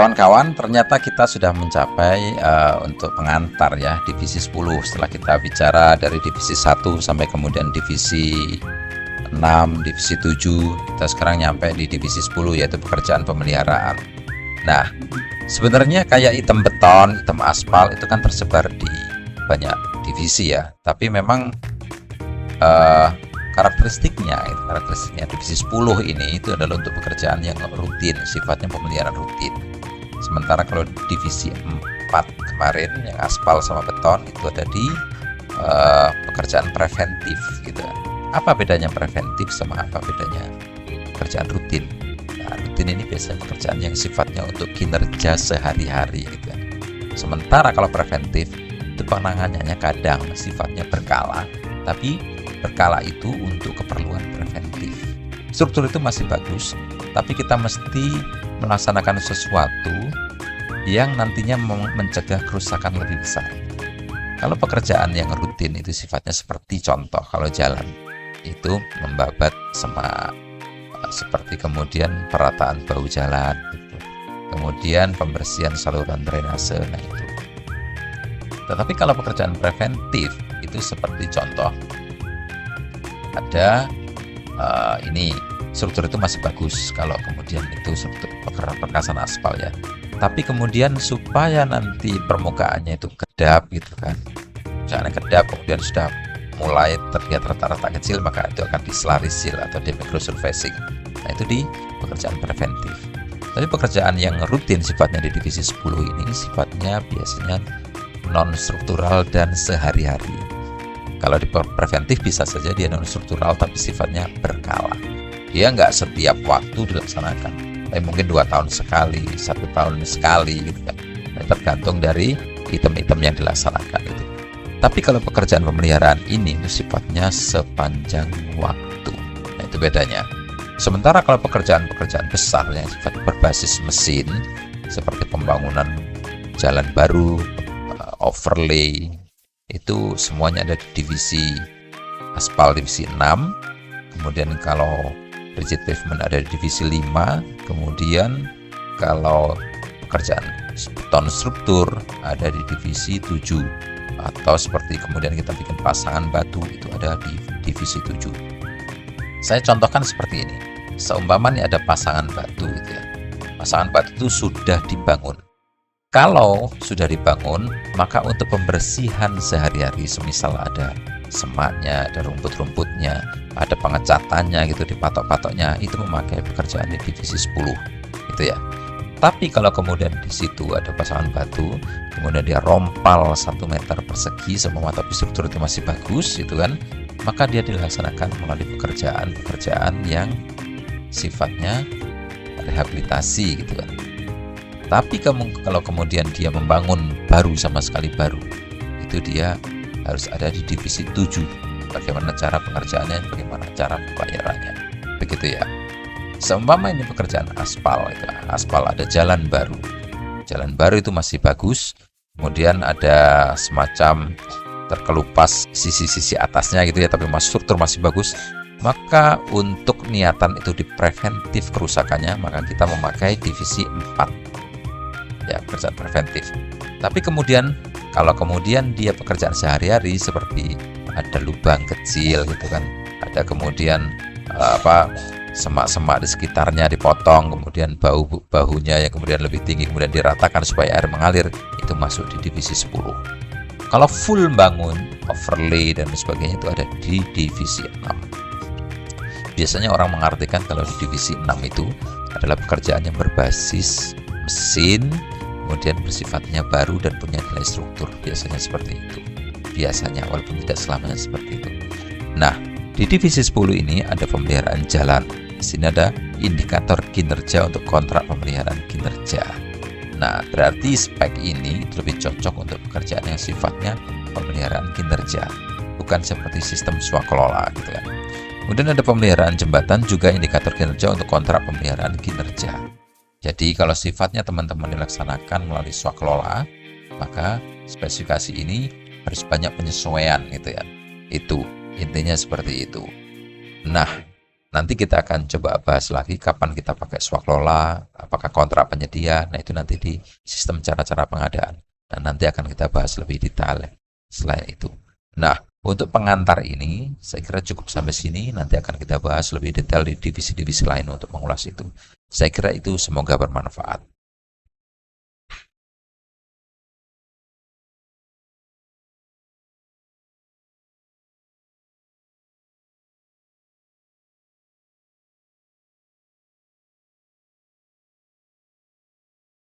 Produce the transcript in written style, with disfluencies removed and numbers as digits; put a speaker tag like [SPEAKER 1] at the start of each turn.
[SPEAKER 1] kawan-kawan, ternyata kita sudah mencapai untuk pengantar ya, divisi 10. Setelah kita bicara dari divisi 1 sampai kemudian divisi 6, divisi 7, kita sekarang nyampe di divisi 10, yaitu pekerjaan pemeliharaan. Nah, sebenarnya kayak item beton, item aspal itu kan tersebar di banyak divisi ya, tapi memang karakteristiknya divisi 10 ini itu adalah untuk pekerjaan yang rutin, sifatnya pemeliharaan rutin. Sementara kalau divisi 4 kemarin yang aspal sama beton itu ada di pekerjaan preventif gitu. Apa bedanya preventif sama apa bedanya pekerjaan rutin? Nah, rutin ini biasanya pekerjaan yang sifatnya untuk kinerja sehari-hari gitu. Sementara kalau preventif itu penanganannya kadang sifatnya berkala, tapi berkala itu untuk keperluan preventif. Struktur itu masih bagus, tapi kita mesti melaksanakan sesuatu yang nantinya mencegah kerusakan lebih besar. Kalau pekerjaan yang rutin itu sifatnya seperti contoh, kalau jalan itu membabat semak, seperti kemudian perataan bahu jalan, gitu. Kemudian pembersihan saluran drainase, nah itu. Tetapi kalau pekerjaan preventif itu seperti contoh, ada ini struktur itu masih bagus kalau kemudian itu struktur perkasan aspal ya, tapi kemudian supaya nanti permukaannya itu kedap gitu kan, misalnya kedap kemudian sudah mulai terlihat rata-rata kecil, maka itu akan diselarisil atau di microsurfacing. Nah itu di pekerjaan preventif. Tapi pekerjaan yang rutin sifatnya di divisi 10 ini sifatnya biasanya non struktural dan sehari-hari. Kalau di preventif bisa saja dia non struktural tapi sifatnya berkala. Dia nggak setiap waktu dilaksanakan, tapi mungkin 2 tahun sekali, 1 tahun sekali gitu kan. Tergantung dari item-item yang dilaksanakan gitu. Tapi kalau pekerjaan pemeliharaan ini itu sifatnya sepanjang waktu. Nah itu bedanya. Sementara kalau pekerjaan-pekerjaan besar yang sifatnya berbasis mesin seperti pembangunan jalan baru, overlay, itu semuanya ada di divisi aspal divisi 6. Kemudian kalau rigid pavement ada di divisi 5. Kemudian kalau pekerjaan beton struktur ada di divisi 7, atau seperti kemudian kita bikin pasangan batu itu ada di divisi 7. Saya contohkan seperti ini. Seumpamanya ada pasangan batu gitu ya. Pasangan batu itu sudah dibangun. Kalau sudah dibangun, maka untuk pembersihan sehari-hari, semisal ada semaknya, ada rumput-rumputnya, ada pengecatannya gitu di patok-patoknya, itu memakai pekerjaan di divisi 10 gitu ya. Tapi kalau kemudian di situ ada pasangan batu, kemudian dia rompal 1 meter persegi semua, tapi struktur itu masih bagus gitu kan, maka dia dilaksanakan melalui pekerjaan yang sifatnya rehabilitasi gitu kan. Tapi kalau kemudian dia membangun baru, sama sekali baru, itu dia harus ada di divisi 7. Bagaimana cara pengerjaannya, bagaimana cara pembayarannya, begitu ya. Seumpama ini pekerjaan aspal, itu aspal ada jalan baru itu masih bagus, kemudian ada semacam terkelupas sisi-sisi atasnya gitu ya, tapi struktur masih bagus, maka untuk niatan itu di preventif kerusakannya, maka kita memakai divisi 4 ya, pekerjaan preventif. Tapi kemudian kalau kemudian dia pekerjaan sehari-hari seperti ada lubang kecil gitu kan, ada kemudian semak-semak di sekitarnya dipotong, kemudian bahunya yang kemudian lebih tinggi kemudian diratakan supaya air mengalir, itu masuk di divisi 10. Kalau full bangun, overlay dan sebagainya itu ada di divisi 6. Biasanya orang mengartikan kalau di divisi 6 itu adalah pekerjaan yang berbasis mesin, kemudian bersifatnya baru dan punya nilai struktur, biasanya seperti itu. Biasanya, walaupun tidak selamanya seperti itu. Nah, di divisi 10 ini ada pemeliharaan jalan. Di sini ada indikator kinerja untuk kontrak pemeliharaan kinerja. Nah, berarti spek ini lebih cocok untuk pekerjaan yang sifatnya pemeliharaan kinerja, bukan seperti sistem swakelola gitu kan. Kemudian ada pemeliharaan jembatan, juga indikator kinerja untuk kontrak pemeliharaan kinerja. Jadi kalau sifatnya teman-teman dilaksanakan melalui swakelola, maka spesifikasi ini harus banyak penyesuaian gitu ya. Itu intinya seperti itu. Nah, Nanti kita akan coba bahas lagi kapan kita pakai swaklola, apakah kontrak penyedia. Nah, itu nanti di sistem cara-cara pengadaan. Dan nanti akan kita bahas lebih detail selain itu. Nah, untuk pengantar ini, saya kira cukup sampai sini. Nanti akan kita bahas lebih detail di divisi-divisi lain untuk mengulas itu. Saya kira itu semoga bermanfaat.